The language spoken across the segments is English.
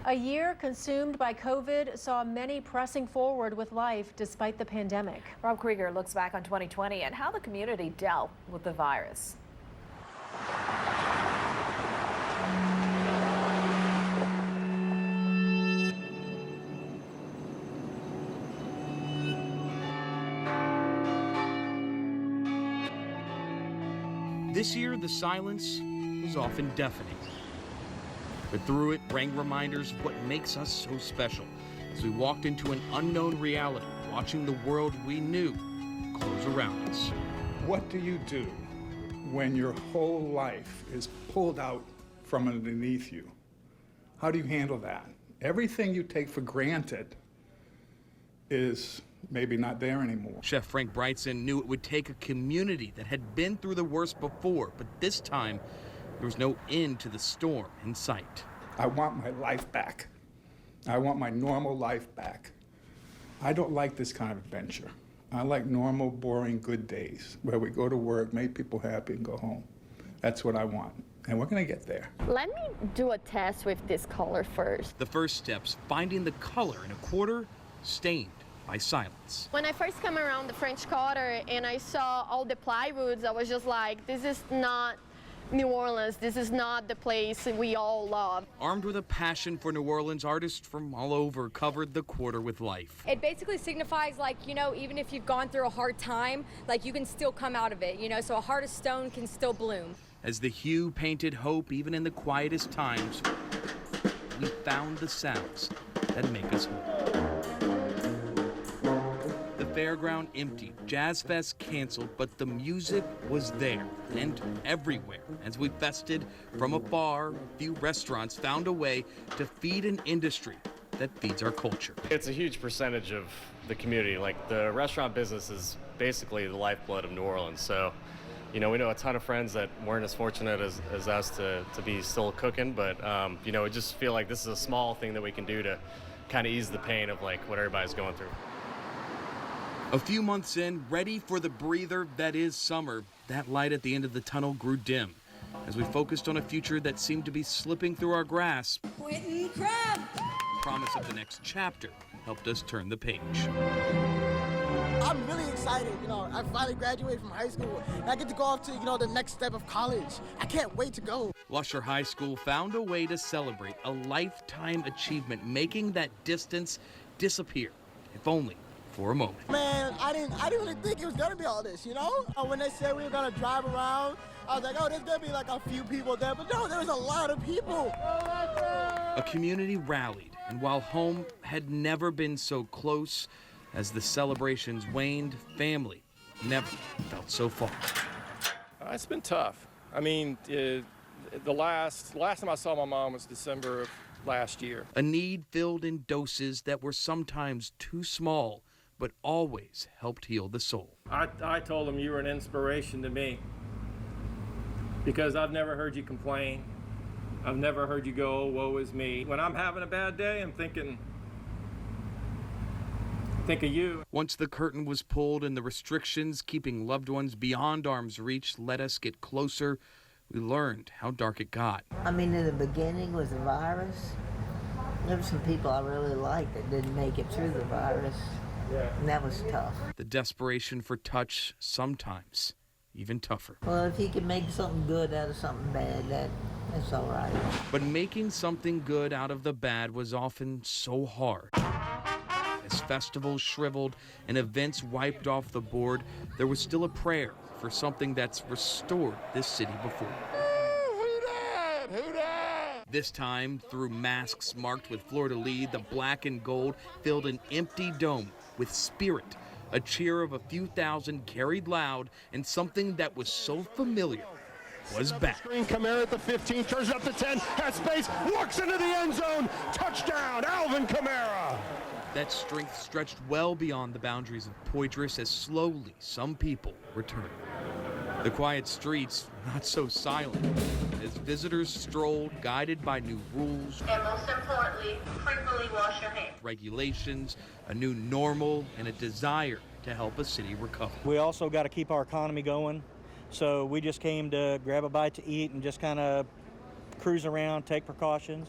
A year consumed by COVID saw many pressing forward with life despite the pandemic. Rob Krieger looks back on 2020 and how the community dealt with the virus. This year, the silence was often deafening. But through it rang reminders of what makes us so special as we walked into an unknown reality, watching the world we knew close around us. What do you do when your whole life is pulled out from underneath you? How do you handle that? Everything you take for granted is maybe not there anymore. Chef Frank Brightson knew it would take a community that had been through the worst before, but this time there was no end to the storm in sight. I want my life back. I want my normal life back. I don't like this kind of adventure. I like normal, boring, good days where we go to work, make people happy, and go home. That's what I want, and we're going to get there. Let me do a test with this color first. The first steps, finding the color in a quarter stained by silence. When I first came around the French Quarter and I saw all the plywoods, I was just like, this is not New Orleans. This is not the place we all love. Armed with a passion for New Orleans, artists from all over covered the quarter with life. It basically signifies, like, you know, even if you've gone through a hard time, like, you can still come out of it, you know, so a heart of stone can still bloom. As the hue painted hope even in the quietest times, we found the sounds that make us whole. The fairground emptied, Jazz Fest canceled, but the music was there and everywhere. As we fested from afar, a few restaurants found a way to feed an industry that feeds our culture. It's a huge percentage of the community. Like, the restaurant business is basically the lifeblood of New Orleans. So, you know, we know a ton of friends that weren't as fortunate as us to be still cooking, but, you know, we just feel like this is a small thing that we can do to kind of ease the pain of, like, what everybody's going through. A few months in, ready for the breather that is summer, that light at the end of the tunnel grew dim as we focused on a future that seemed to be slipping through our grasp. Quentin Crab! Promise of the next chapter helped us turn the page. I'm really excited, you know, I finally graduated from high school and I get to go off to, you know, the next step of college. I can't wait to go. Lusher High School found a way to celebrate a lifetime achievement, making that distance disappear, if only for a moment. Man, I didn't really think it was gonna be all this, you know? When they said we were gonna drive around, I was like, oh, there's gonna be like a few people there, but no, there was a lot of people. A community rallied, and while home had never been so close, as the celebrations waned, family never felt so far. It's been tough. I mean, the last time I saw my mom was December of last year. A need filled in doses that were sometimes too small, but always helped heal the soul. I told him you were an inspiration to me because I've never heard you complain. I've never heard you go, oh, woe is me. When I'm having a bad day, I'm thinking of you. Once the curtain was pulled and the restrictions keeping loved ones beyond arm's reach let us get closer, we learned how dark it got. I mean, in the beginning with the virus, there were some people I really liked that didn't make it through the virus. And that was tough. The desperation for touch, sometimes even tougher. Well, if you can make something good out of something bad, that's all right. But making something good out of the bad was often so hard. As festivals shriveled and events wiped off the board, there was still a prayer for something that's restored this city before. Who dat? This time, through masks marked with fleur-de-lis, the black and gold filled an empty dome with spirit. A cheer of a few thousand carried loud, and something that was so familiar was back. Screen, Kamara at the 15, turns up to 10, has space, walks into the end zone, touchdown, Alvin Kamara. That strength stretched well beyond the boundaries of Poitras as slowly some people returned. The quiet streets, not so silent, as visitors strolled, guided by new rules, and most importantly, frequently wash your hands. Regulations, a new normal, and a desire to help a city recover. We also got to keep our economy going, so we just came to grab a bite to eat and just kind of cruise around, take precautions,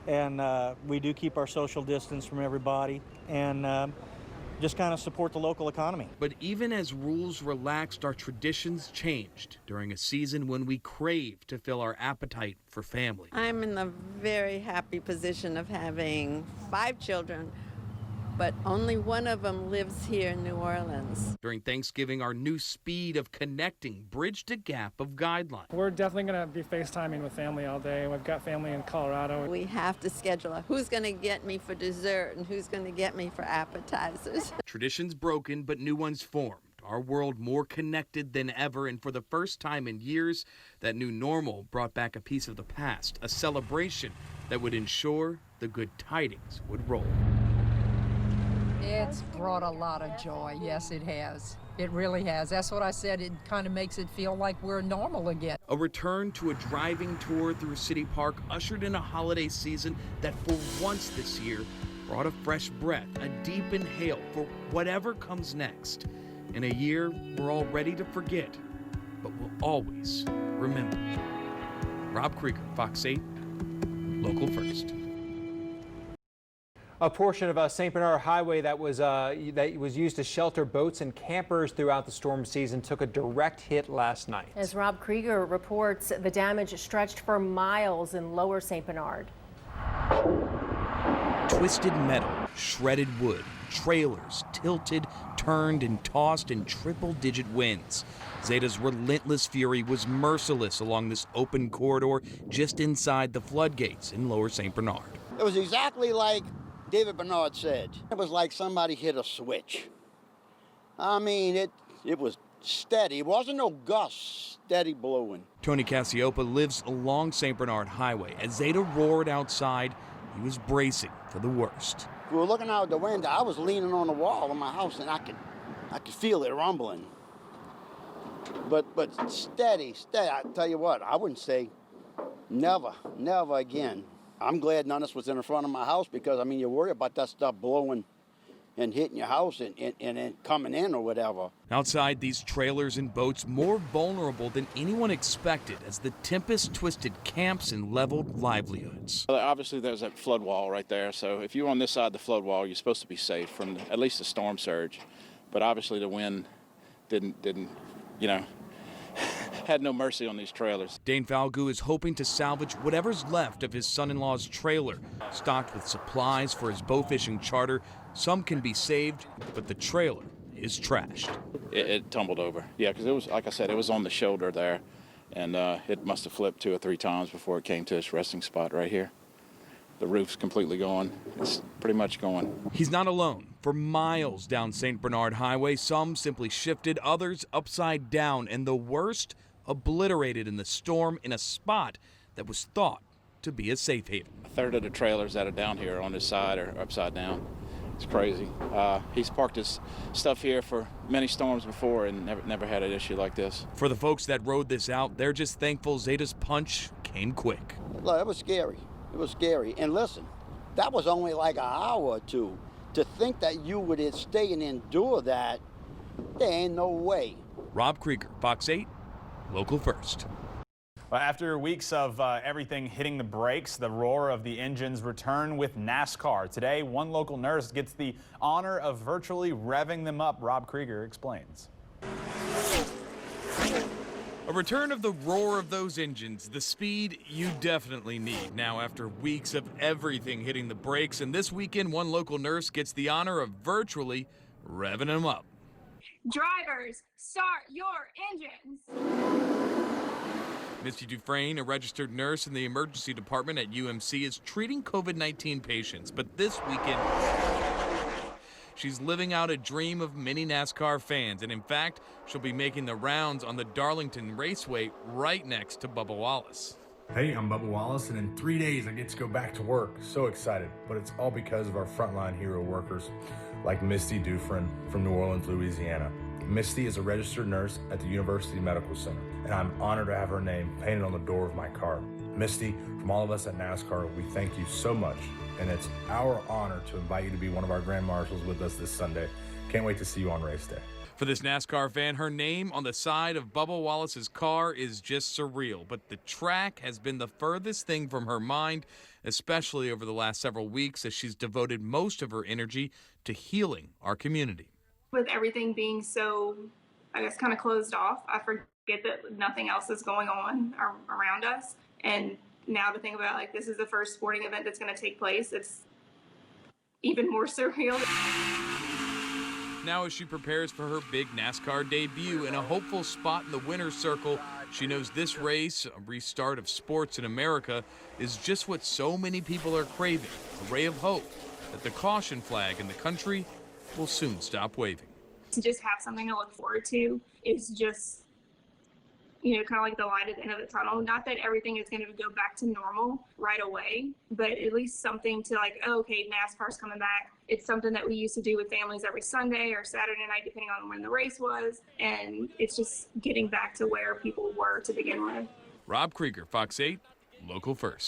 and we do keep our social distance from everybody, and just kind of support the local economy. But even as rules relaxed, our traditions changed during a season when we crave to fill our appetite for family. I'm in the very happy position of having 5 children, but only one of them lives here in New Orleans. During Thanksgiving, our new speed of connecting bridged a gap of guidelines. We're definitely going to be FaceTiming with family all day. We've got family in Colorado. We have to schedule who's going to get me for dessert and who's going to get me for appetizers. Traditions broken, but new ones formed. Our world more connected than ever, and for the first time in years, that new normal brought back a piece of the past, a celebration that would ensure the good tidings would roll. It's brought a lot of joy. Yes, it has. It really has. That's what I said. It kind of makes it feel like we're normal again. A return to a driving tour through City Park ushered in a holiday season that for once this year brought a fresh breath, a deep inhale for whatever comes next. In a year we're all ready to forget, but we'll always remember. Rob Krieger, Fox 8, Local First. A portion of St. Bernard Highway that was used to shelter boats and campers throughout the storm season took a direct hit last night. As Rob Krieger reports, the damage stretched for miles in lower St. Bernard. Twisted metal, shredded wood, trailers tilted, turned, and tossed in triple-digit winds. Zeta's relentless fury was merciless along this open corridor just inside the floodgates in lower St. Bernard. It was exactly like David Bernard said. It was like somebody hit a switch. I mean, it was steady. It wasn't no gusts, steady blowing. Tony Cassiopa lives along St. Bernard Highway. As Zeta roared outside, he was bracing for the worst. We were looking out the window. I was leaning on the wall of my house, and I could feel it rumbling. But steady. I tell you what, I wouldn't say never again. I'm glad none of this was in the front of my house because, I mean, you worry about that stuff blowing and hitting your house and coming in or whatever. Outside, these trailers and boats more vulnerable than anyone expected as the tempest twisted camps and leveled livelihoods. Obviously, there's that flood wall right there, so if you're on this side of the flood wall, you're supposed to be safe from at least the storm surge. But obviously, the wind didn't had no mercy on these trailers. Dane Falgu is hoping to salvage whatever's left of his son-in-law's trailer. Stocked with supplies for his bow fishing charter, some can be saved, but the trailer is trashed. It tumbled over. Yeah, because it was, like I said, it was on the shoulder there, and it must have flipped 2 or 3 times before it came to its resting spot right here. The roof's completely gone. It's pretty much gone. He's not alone. For miles down St. Bernard Highway, some simply shifted, others upside down, and the worst, obliterated in the storm in a spot that was thought to be a safe haven. A third of the trailers that are down here on this side are upside down. It's crazy. He's parked his stuff here for many storms before and never had an issue like this. For the folks that rode this out, they're just thankful Zeta's punch came quick. Look, it was scary. It was scary. And listen, that was only like an hour or two. To think that you would stay and endure that, there ain't no way. Rob Krieger, Fox 8, Local First. Well, after weeks of everything hitting the brakes, the roar of the engines return with NASCAR. Today, one local nurse gets the honor of virtually revving them up. Rob Krieger explains. A return of the roar of those engines, the speed you definitely need. Now, after weeks of everything hitting the brakes, and this weekend, one local nurse gets the honor of virtually revving them up. Drivers, start your engines. Misty Dufresne, a registered nurse in the emergency department at UMC, is treating COVID-19 patients. But this weekend, she's living out a dream of many NASCAR fans. And in fact, she'll be making the rounds on the Darlington Raceway right next to Bubba Wallace. Hey, I'm Bubba Wallace, and in 3 days I get to go back to work. So excited, but it's all because of our frontline hero workers like Misty Dufresne from New Orleans, Louisiana. Misty is a registered nurse at the University Medical Center, and I'm honored to have her name painted on the door of my car. Misty, from all of us at NASCAR, we thank you so much, and it's our honor to invite you to be one of our Grand Marshals with us this Sunday. Can't wait to see you on race day. For this NASCAR fan, her name on the side of Bubba Wallace's car is just surreal, but the track has been the furthest thing from her mind, especially over the last several weeks as she's devoted most of her energy to healing our community. With everything being so, I guess, kind of closed off, I forget that nothing else is going on around us. And now to think about, like, this is the first sporting event that's going to take place, it's even more surreal. Now as she prepares for her big NASCAR debut in a hopeful spot in the winner's circle, she knows this race, a restart of sports in America, is just what so many people are craving, a ray of hope that the caution flag in the country will soon stop waving. To just have something to look forward to is just, you know, kind of like the light at the end of the tunnel. Not that everything is going to go back to normal right away, but at least something to like, oh, okay, NASCAR's coming back. It's something that we used to do with families every Sunday or Saturday night, depending on when the race was. And it's just getting back to where people were to begin with. Rob Krieger, Fox 8, Local First.